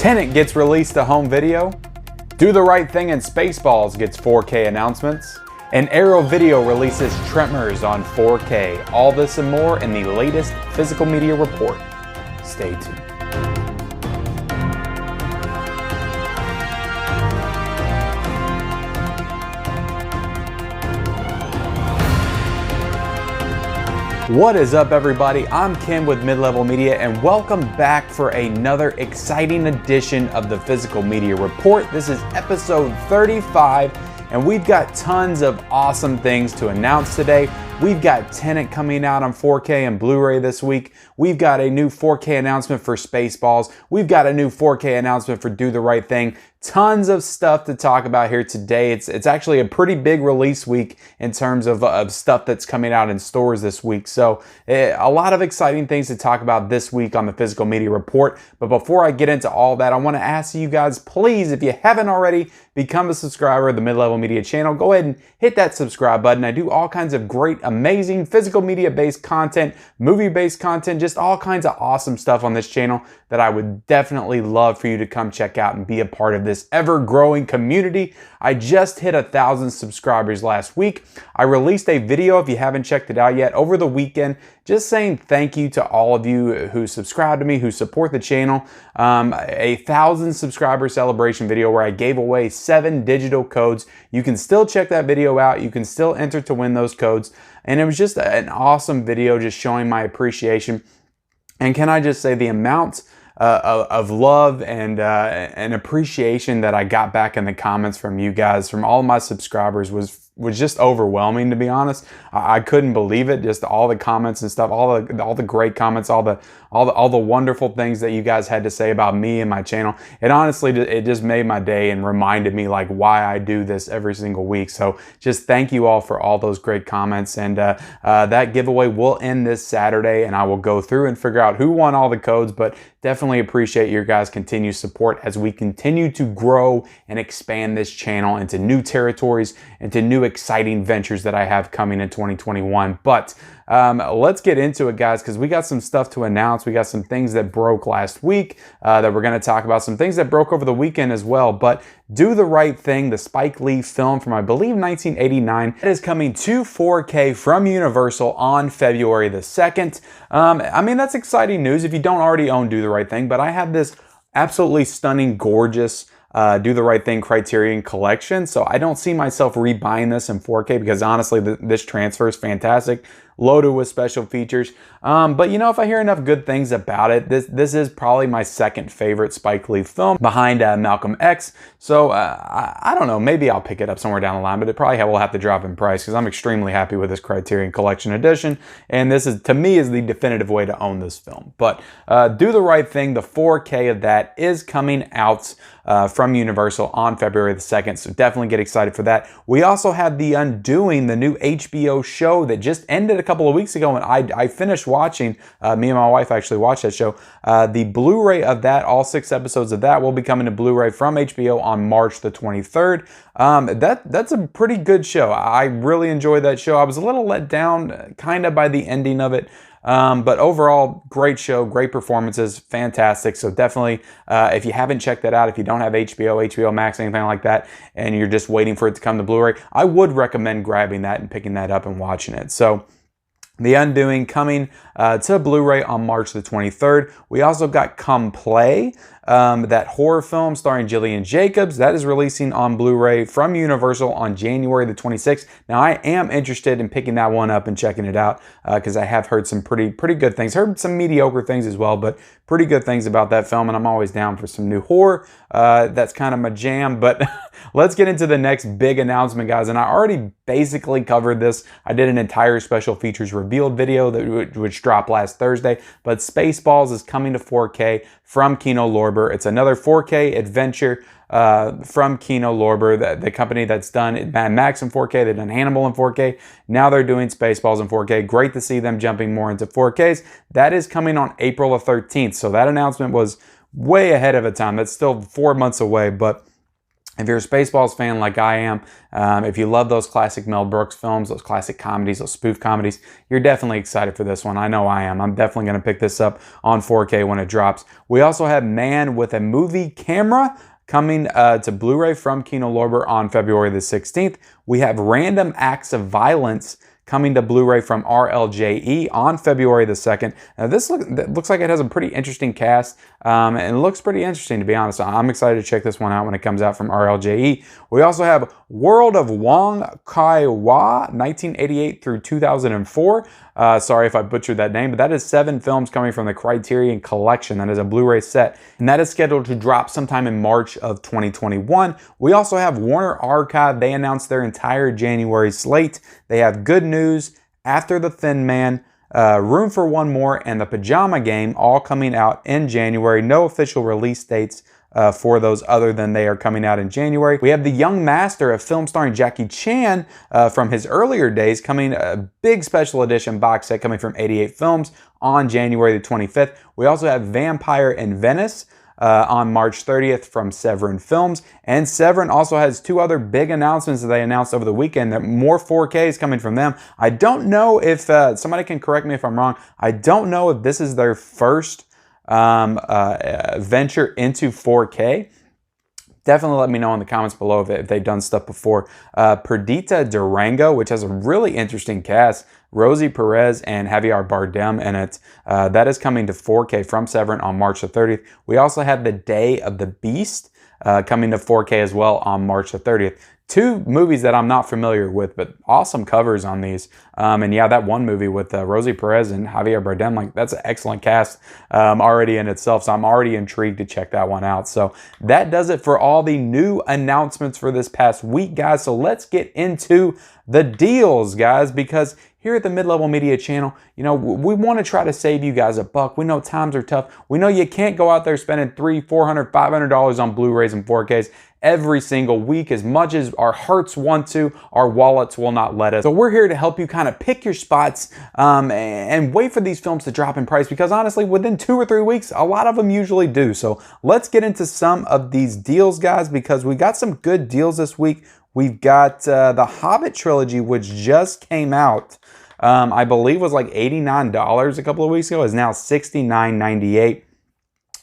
Tenet gets released to home video. Do the Right Thing and Spaceballs gets 4K announcements. And Arrow Video releases Tremors on 4K. All this and more in the latest physical media report. Stay tuned. What is up, everybody? I'm Ken with Mid-Level Media, and welcome back for another exciting edition of the Physical Media Report. This is episode 35, and we've got tons of awesome things to announce today. We've got Tenet coming out on 4K and Blu-ray this week. We've got a new 4K announcement for Spaceballs. We've got a new 4K announcement for Do the Right Thing. Tons of stuff to talk about here today. It's actually a pretty big release week in terms of stuff that's coming out in stores this week. So a lot of exciting things to talk about this week on the Physical Media Report. But before I get into all that, I want to ask you guys, please, if you haven't already, become a subscriber of the Mid-Level Media channel. Go ahead and hit that subscribe button. I do all kinds of great, amazing physical media-based content, movie-based content, just all kinds of awesome stuff on this channel that I would definitely love for you to come check out and be a part of this ever-growing community. I just hit 1,000 subscribers last week. I released a video, if you haven't checked it out yet, over the weekend, just saying thank you to all of you who subscribe to me, who support the channel. A 1,000 subscriber celebration video where I gave away 7 digital codes. You can still check that video out. You can still enter to win those codes. And it was just an awesome video just showing my appreciation. And can I just say the amount of love and appreciation that I got back in the comments from you guys, from all my subscribers, was just overwhelming, to be honest. I couldn't believe it. Just all the comments and stuff, all the great comments, all the wonderful things that you guys had to say about me and my channel. It honestly, it just made my day and reminded me like why I do this every single week. So just thank you all for all those great comments. And that giveaway will end this Saturday, and I will go through and figure out who won all the codes, but definitely appreciate your guys' continued support as we continue to grow and expand this channel into new territories, into new exciting ventures that I have coming in 2021. But let's get into it, guys, because we got some stuff to announce. We got some things that broke last week that we're going to talk about, some things that broke over the weekend as well. But Do the Right Thing, the Spike Lee film from, I believe, 1989, it is coming to 4K from Universal on February the 2nd. I mean, that's exciting news if you don't already own Do the Right Thing, but I have this absolutely stunning, gorgeous Do the Right Thing Criterion collection, so I don't see myself rebuying this in 4K because honestly this transfer is fantastic, loaded with special features. But you know, if I hear enough good things about it, this is probably my second favorite Spike Lee film behind Malcolm X. So I don't know, maybe I'll pick it up somewhere down the line, but it probably will have to drop in price because I'm extremely happy with this Criterion Collection edition, and this is, to me, is the definitive way to own this film. But Do the Right Thing, the 4K of that is coming out from Universal on February the 2nd, so definitely get excited for that. We also have The Undoing, the new HBO show that just ended a couple of weeks ago, and I finished watching, me and my wife actually watched that show. The Blu-ray of that, all 6 episodes of that will be coming to Blu-ray from HBO on March the 23rd. That's a pretty good show. I really enjoyed that show. I was a little let down kind of by the ending of it. But overall, great show, great performances, fantastic. So definitely, if you haven't checked that out, if you don't have HBO Max, anything like that, and you're just waiting for it to come to Blu-ray, I would recommend grabbing that and picking that up and watching it. So The Undoing coming to Blu-ray on March the 23rd. We also got Come Play, that horror film starring Gillian Jacobs. That is releasing on Blu-ray from Universal on January the 26th. Now, I am interested in picking that one up and checking it out because I have heard some pretty good things. Heard some mediocre things as well, but pretty good things about that film, and I'm always down for some new horror. That's kind of my jam, but let's get into the next big announcement, guys. And I already basically covered this. I did an entire special features revealed video which dropped last Thursday, but Spaceballs is coming to 4K from Kino Lorber. It's another 4K adventure from Kino Lorber, the company that's done Mad Max in 4K, they've done Hannibal in 4K, now they're doing Spaceballs in 4K. Great to see them jumping more into 4Ks. That is coming on April the 13th, so that announcement was way ahead of its time. That's still 4 months away, but If you're a Spaceballs fan like I am, if you love those classic Mel Brooks films, those classic comedies, those spoof comedies, you're definitely excited for this one. I know I am. I'm definitely going to pick this up on 4K when it drops. We also have Man with a Movie Camera coming to Blu-ray from Kino Lorber on February the 16th. We have Random Acts of Violence coming to Blu-ray from RLJE on February the 2nd. Now this looks like it has a pretty interesting cast, and it looks pretty interesting, to be honest. I'm excited to check this one out when it comes out from RLJE. We also have World of Wong Kar-wai, 1988 through 2004. Sorry if I butchered that name, but that is 7 films coming from the Criterion Collection. That is a Blu-ray set, and that is scheduled to drop sometime in March of 2021. We also have Warner Archive. They announced their entire January slate. They have Good News, After the Thin Man, Room for One More, and The Pajama Game, all coming out in January. No official release dates for those other than they are coming out in January. We have The Young Master, a film starring Jackie Chan from his earlier days, coming a big special edition box set coming from 88 Films on January the 25th. We also have Vampire in Venice on March 30th from Severin Films. And Severin also has 2 other big announcements that they announced over the weekend. That more 4Ks coming from them. I don't know if, somebody can correct me if I'm wrong, I don't know if this is their first venture into 4K. Definitely let me know in the comments below if they've done stuff before. Perdita Durango, which has a really interesting cast. Rosie Perez and Javier Bardem in it. That is coming to 4K from Severin on March the 30th. We also have The Day of the Beast coming to 4K as well on March the 30th. 2 movies that I'm not familiar with, but awesome covers on these. And yeah, that one movie with Rosie Perez and Javier Bardem, like that's an excellent cast already in itself. So I'm already intrigued to check that one out. So that does it for all the new announcements for this past week, guys. So let's get into the deals, guys, because here at the Mid-Level Media channel, you know, we want to try to save you guys a buck. We know times are tough. We know you can't go out there spending $300, $400, $500 on Blu-rays and 4Ks every single week. As much as our hearts want to, our wallets will not let us. So we're here to help you kind of pick your spots and wait for these films to drop in price, because honestly, within 2 or 3 weeks, a lot of them usually do. So let's get into some of these deals, guys, because we got some good deals this week. We've got the Hobbit trilogy, which just came out. I believe was like $89 a couple of weeks ago. Is now $69.98.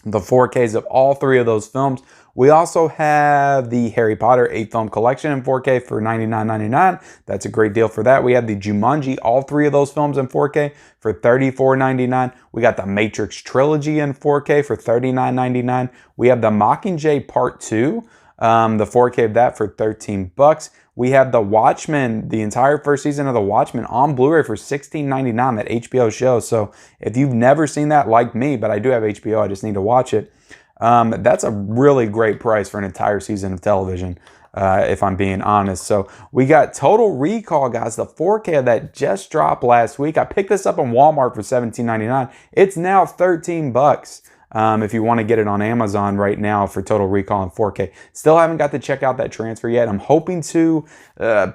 The 4Ks of all 3 of those films. We also have the Harry Potter 8-film collection in 4K for $99.99. That's a great deal for that. We have the Jumanji, all 3 of those films in 4K for $34.99. We got the Matrix trilogy in 4K for $39.99. We have the Mockingjay Part 2, the 4K of that for $13. We have The Watchmen, the entire first season of The Watchmen on Blu-ray for $16.99, that HBO show. So if you've never seen that, like me, but I do have HBO, I just need to watch it. That's a really great price for an entire season of television, if I'm being honest. So we got Total Recall, guys. The 4K of that just dropped last week. I picked this up on Walmart for $17.99. It's now $13. If you want to get it on Amazon right now for Total Recall in 4K. Still haven't got to check out that transfer yet. I'm hoping to,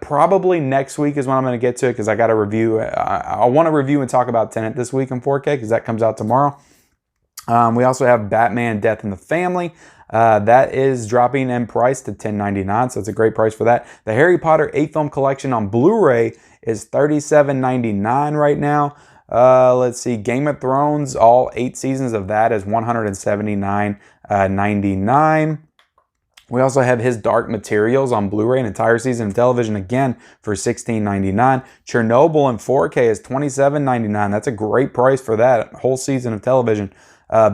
probably next week is when I'm going to get to it, because I got to review. I want to review and talk about Tenet this week in 4K, because that comes out tomorrow. We also have Batman Death in the Family. That is dropping in price to $10.99, so it's a great price for that. The Harry Potter 8-film collection on Blu-ray is $37.99 right now. Let's see, Game of Thrones, all 8 seasons of that is $179.99. We also have his Dark Materials on Blu-ray, an entire season of television, again for $16.99. Chernobyl in 4K is $27.99. That's a great price for that whole season of television.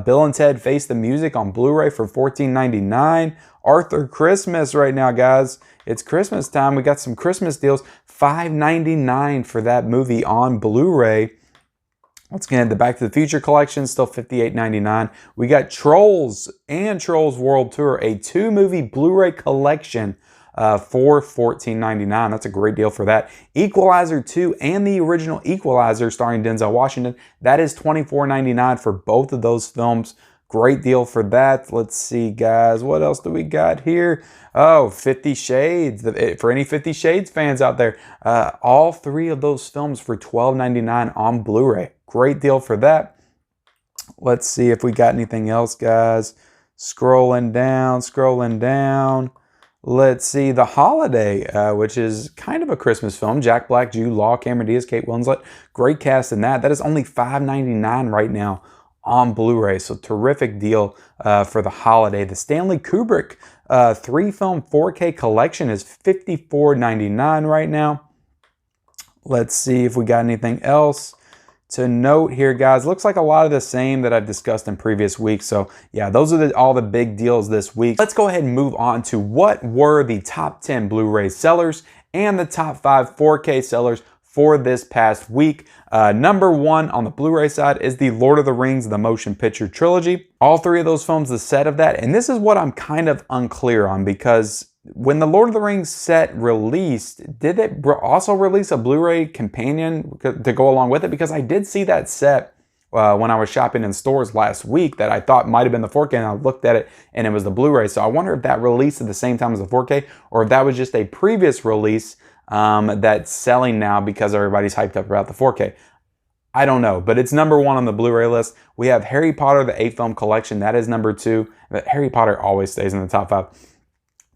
Bill and Ted Face the Music on Blu-ray for $14.99. Arthur Christmas right now, guys. It's Christmas time. We got some Christmas deals. $5.99 for that movie on Blu-ray. Let's get into the Back to the Future collection, still $58.99. We got Trolls and Trolls World Tour, a 2-movie Blu-ray collection for $14.99. That's a great deal for that. Equalizer 2 and the original Equalizer starring Denzel Washington, that is $24.99 for both of those films. Great deal for that. Let's see, guys. What else do we got here? Oh, 50 Shades. For any 50 Shades fans out there, all 3 of those films for $12.99 on Blu-ray. Great deal for that. Let's see if we got anything else, guys. Scrolling down. Let's see, The Holiday, which is kind of a Christmas film. Jack Black, Jude Law, Cameron Diaz, Kate Winslet. Great cast in that. That is only $5.99 right now on Blu-ray. So terrific deal for The Holiday. The Stanley Kubrick 3-film 4K collection is $54.99 right now. Let's see if we got anything else to note here, guys. Looks like a lot of the same that I've discussed in previous weeks. So yeah, those are all the big deals this week. Let's go ahead and move on to what were the top 10 Blu-ray sellers and the top 5 4K sellers for this past week. Number 1 on the Blu-ray side is the Lord of the Rings, the motion picture trilogy. All 3 of those films, the set of that. And this is what I'm kind of unclear on, because when the Lord of the Rings set released, did it also release a Blu-ray companion to go along with it? Because I did see that set when I was shopping in stores last week that I thought might have been the 4K, and I looked at it and it was the Blu-ray. So I wonder if that released at the same time as the 4K, or if that was just a previous release that's selling now because everybody's hyped up about the 4K. I don't know, but it's number 1 on the Blu-ray list. We have Harry Potter, the 8-film collection. That is number 2. But Harry Potter always stays in the top 5.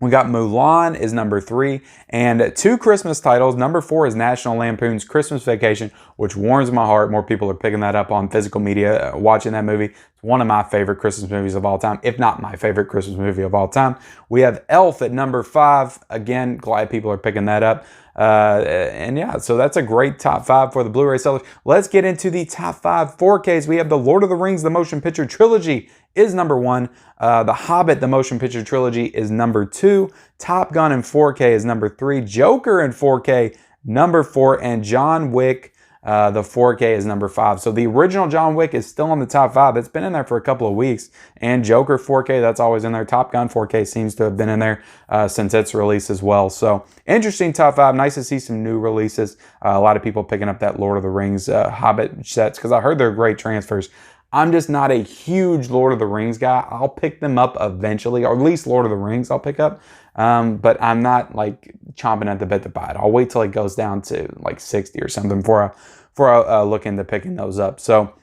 We got Mulan is number 3, and 2 Christmas titles. Number 4 is National Lampoon's Christmas Vacation, which warms my heart. More people are picking that up on physical media, watching that movie. It's one of my favorite Christmas movies of all time, if not my favorite Christmas movie of all time. We have Elf at number 5. Again, glad people are picking that up. And yeah, so that's a great top 5 for the Blu-ray sellers. Let's get into the top 5 4Ks. We have The Lord of the Rings, the motion picture trilogy is number 1. The Hobbit, the motion picture trilogy is number 2. Top Gun in 4K is number 3. Joker in 4K, number 4. And John Wick, the 4K is number 5. So the original John Wick is still in the top 5. It's been in there for a couple of weeks. And Joker 4K, that's always in there. Top Gun 4K seems to have been in there since its release as well. So interesting top 5. Nice to see some new releases. A lot of people picking up that Lord of the Rings Hobbit sets, because I heard they're great transfers. I'm just not a huge Lord of the Rings guy. I'll pick them up eventually, or at least Lord of the Rings I'll pick up. But I'm not like chomping at the bit to buy it. I'll wait till it goes down to like 60 or something before I look into picking those up. So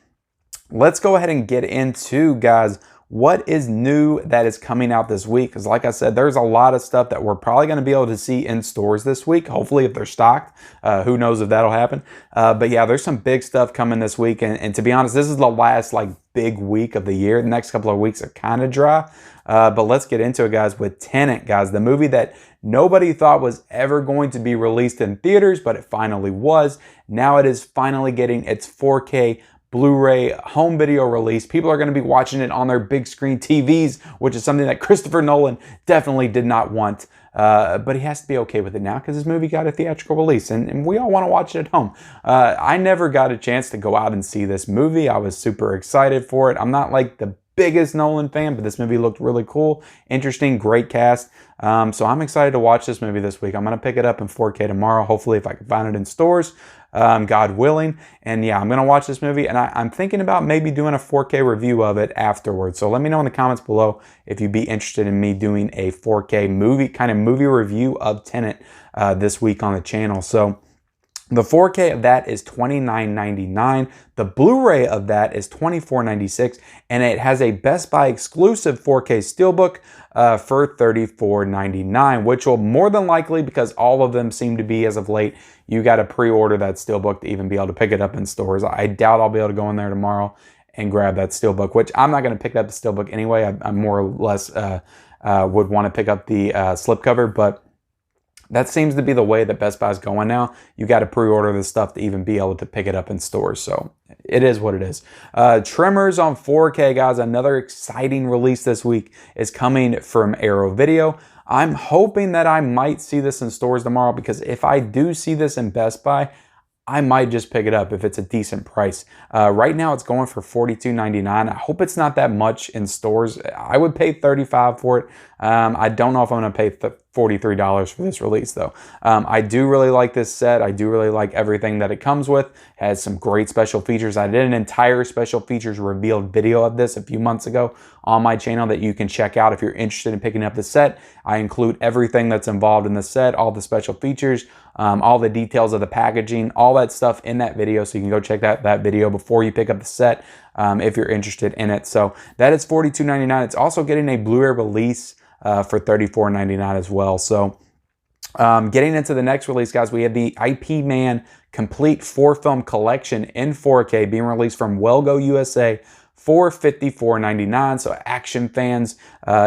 let's go ahead and get into, guys, what is new that is coming out this week. Because like I said, there's a lot of stuff that we're probably going to be able to see in stores this week. Hopefully, if they're stocked. Who knows if that'll happen. But yeah, there's some big stuff coming this week. And to be honest, this is the last like big week of the year. The next couple of weeks are kind of dry. But let's get into it, guys, with Tenet, guys. The movie that nobody thought was ever going to be released in theaters, but it finally was. Now it is finally getting its 4K Blu-ray home video release. People are going to be watching it on their big screen TVs, which is something that Christopher Nolan definitely did not want. But he has to be okay with it now because his movie got a theatrical release, and we all want to watch it at home. I never got a chance to go out and see this movie. I was super excited for it. I'm not like the biggest Nolan fan, but this movie looked really cool, interesting, great cast. So I'm excited to watch this movie this week. I'm going to pick it up in 4K tomorrow, hopefully if I can find it in stores. God willing. And yeah, I'm going to watch this movie, and I'm thinking about maybe doing a 4K review of it afterwards. So let me know in the comments below if you'd be interested in me doing a 4K movie review of Tenet this week on the channel. So the 4K of that is $29.99. The Blu-ray of that is $24.96, and it has a Best Buy exclusive 4K Steelbook for $34.99, which will more than likely, because all of them seem to be as of late, you got to pre-order that Steelbook to even be able to pick it up in stores. I doubt I'll be able to go in there tomorrow and grab that Steelbook, which I'm not going to pick up the Steelbook anyway. I more or less would want to pick up the slipcover, but that seems to be the way that Best Buy is going now. You got to pre-order this stuff to even be able to pick it up in stores. So it is what it is. Tremors on 4K, guys. Another exciting release this week is coming from Arrow Video. I'm hoping that I might see this in stores tomorrow, because if I do see this in Best Buy, I might just pick it up if it's a decent price. Right now it's going for $42.99. I hope it's not that much in stores. I would pay $35 for it. I don't know if I'm going to pay $43 for this release though. I do really like this set. I do really like everything that it comes with. It has some great special features. I did an entire special features revealed video of this a few months ago on my channel that you can check out if you're interested in picking up the set. I include everything that's involved in the set, all the special features, all the details of the packaging, all that stuff in that video. So you can go check that video before you pick up the set if you're interested in it. So that is $42.99. It's also getting a Blu-ray release for $34.99 as well. So getting into the next release, guys, we have the IP Man Complete 4-Film Collection in 4K being released from Wellgo USA for $54.99. So action fans,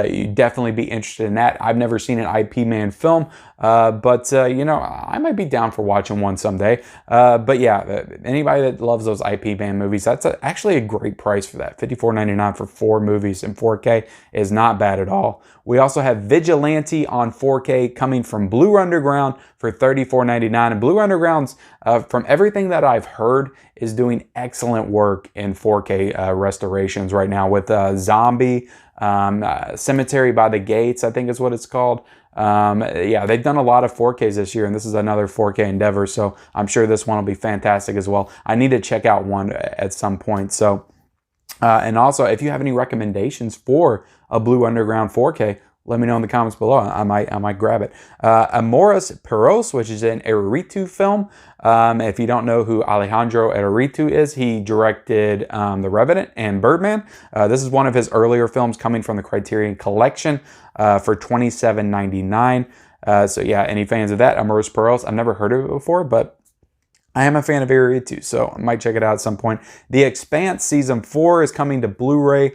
you'd definitely be interested in that. I've never seen an IP Man film, but you know, I might be down for watching one someday. But yeah, anybody that loves those IP Man movies, that's actually a great price for that. $54.99 for 4 movies in 4K is not bad at all. We also have Vigilante on 4K coming from Blue Underground for $34.99. And Blue Underground's, from everything that I've heard, is doing excellent work in 4K restorations right now with Zombie, Cemetery by the Gates, I think is what it's called. Yeah, they've done a lot of 4Ks this year, and this is another 4K endeavor, so I'm sure this one will be fantastic as well. I need to check out one at some point. So, and also, if you have any recommendations for a Blue Underground 4K, let me know in the comments below. I might grab it. Amores Perros, which is an Inarritu film. If you don't know who Alejandro Inarritu is, he directed The Revenant and Birdman. This is one of his earlier films coming from the Criterion Collection for $27.99. So yeah, any fans of that? Amores Perros, I've never heard of it before, but I am a fan of Inarritu, so I might check it out at some point. The Expanse Season 4 is coming to Blu-ray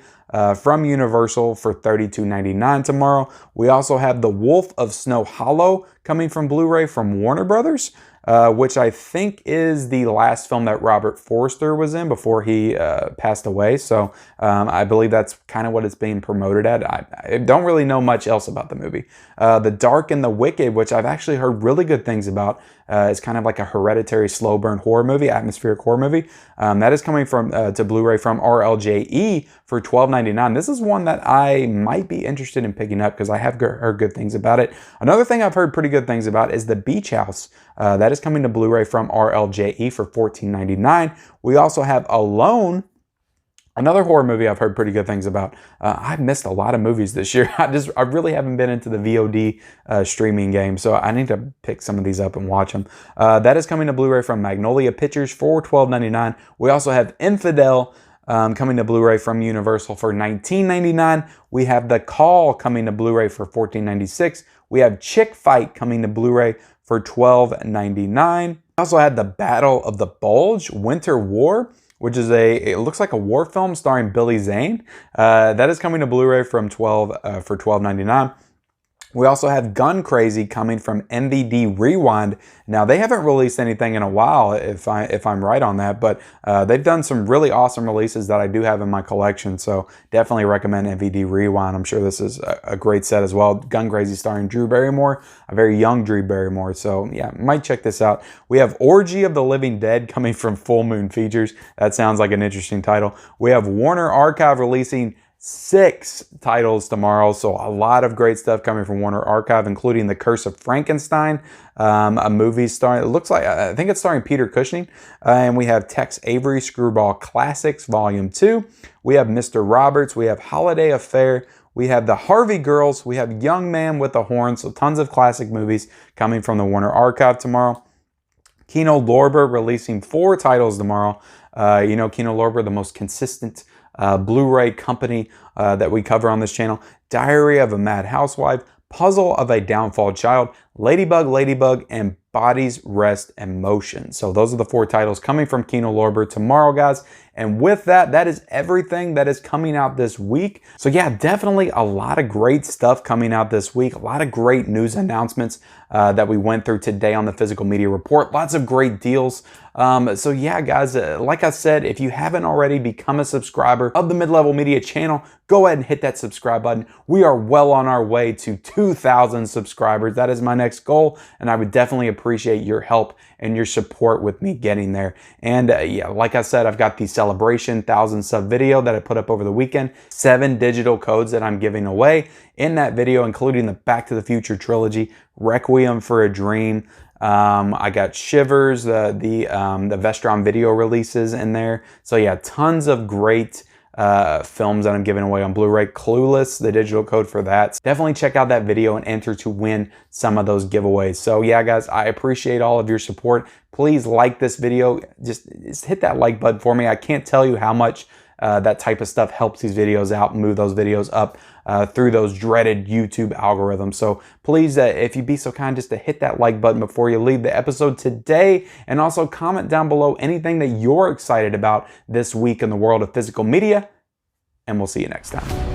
from Universal for $32.99 tomorrow. We also have The Wolf of Snow Hollow coming from Blu-ray from Warner Brothers, which I think is the last film that Robert Forster was in before he passed away. So I believe that's kind of what it's being promoted at. I don't really know much else about the movie. The Dark and the Wicked, which I've actually heard really good things about, is kind of like a hereditary slow burn horror movie, atmospheric horror movie. That is coming from to Blu-ray from RLJE for $12.99. This is one that I might be interested in picking up because I have heard good things about it. Another thing I've heard pretty good things about is The Beach House. That is coming to Blu-ray from RLJE for $14.99. We also have Alone, another horror movie I've heard pretty good things about. I've missed a lot of movies this year. I really haven't been into the VOD streaming game, so I need to pick some of these up and watch them. That is coming to Blu-ray from Magnolia Pictures for $12.99. We also have Infidel coming to Blu-ray from Universal for $19.99. We have The Call coming to Blu-ray for $14.96. We have Chick Fight coming to Blu-ray for $12.99. We also had The Battle of the Bulge, Winter War, which is it looks like a war film starring Billy Zane. That is coming to Blu-ray from for $12.99. We also have Gun Crazy coming from MVD Rewind. Now, they haven't released anything in a while, if I'm right on that, but they've done some really awesome releases that I do have in my collection, so definitely recommend MVD Rewind. I'm sure this is a great set as well. Gun Crazy starring Drew Barrymore, a very young Drew Barrymore, so yeah, might check this out. We have Orgy of the Living Dead coming from Full Moon Features. That sounds like an interesting title. We have Warner Archive releasing 6 titles tomorrow, so a lot of great stuff coming from Warner Archive, including The Curse of Frankenstein, a movie starring, it looks like, I think it's starring Peter Cushing, and we have Tex Avery Screwball Classics Volume 2, we have Mr. Roberts, we have Holiday Affair, we have The Harvey Girls, we have Young Man with a Horn, so tons of classic movies coming from the Warner Archive tomorrow. Kino Lorber releasing 4 titles tomorrow. You know, Kino Lorber, the most consistent Blu-ray company that we cover on this channel. Diary of a Mad Housewife, Puzzle of a Downfall Child, Ladybug, and Bodies, Rest, and Motion. So those are the 4 titles coming from Kino Lorber tomorrow, guys. And with that, that is everything that is coming out this week. So yeah, definitely a lot of great stuff coming out this week. A lot of great news announcements that we went through today on the Physical Media Report. Lots of great deals. So yeah, guys, like I said, if you haven't already become a subscriber of the Mid-Level Media channel, go ahead and hit that subscribe button. We are well on our way to 2,000 subscribers. That is my next goal, and I would definitely appreciate your help and your support with me getting there. And yeah, like I said, I've got the celebration 1,000 sub video that I put up over the weekend, 7 digital codes that I'm giving away in that video, including the Back to the Future trilogy, Requiem for a Dream. I got Shivers, the Vestron video releases in there. So yeah, tons of great films that I'm giving away on Blu-ray. Clueless, the digital code for that. Definitely check out that video and enter to win some of those giveaways. So yeah, guys, I appreciate all of your support. Please like this video. Just hit that like button for me. I can't tell you how much that type of stuff helps these videos out and move those videos up through those dreaded YouTube algorithms. So please, if you'd be so kind, just to hit that like button before you leave the episode today, and also comment down below anything that you're excited about this week in the world of physical media, and we'll see you next time.